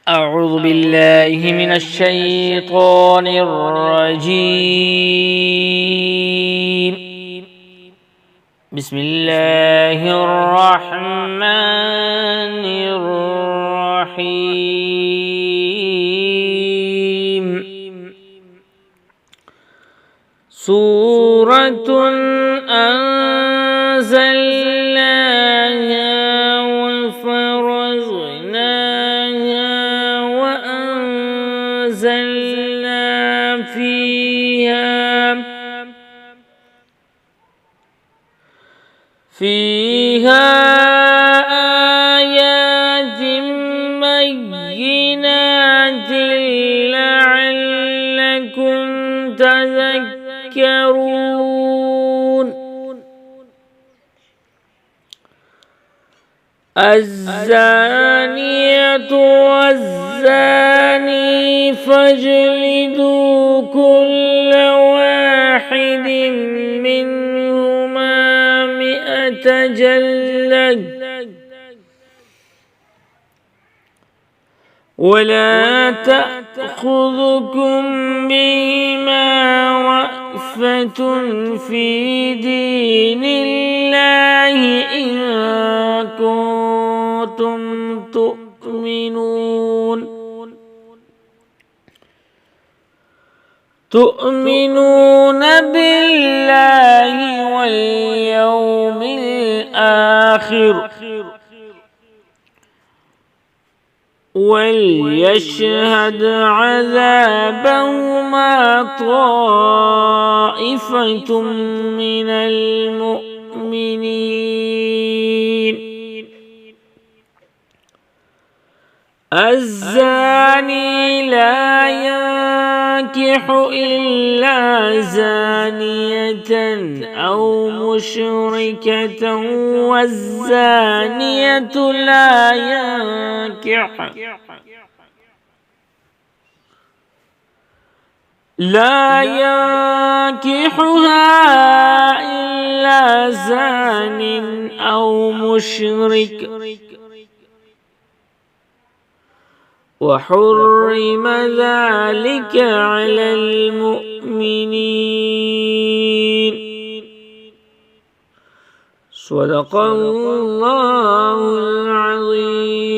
أعوذ بالله من الشيطان الرجيم. بسم الله الرحمن الرحيم. سورة أنزلناها وفرضناها وأنزلنا فيها آيات بينات لعلكم تذكرون. الزانية والزاني فاجلدوا كل واحد منهما 100 جلدة ولا تأخذكم بهما رأفة في دين الله إن كنتم تؤمنون بالله واليوم الآخر. وليشهد عذابهما طائفة من المؤمنين. الزاني لا ينكح إلا زانية أو مشركة والزانية لا ينكحها إلا زان أو مشرك وحرم ذلك على المؤمنين. صدق الله العظيم.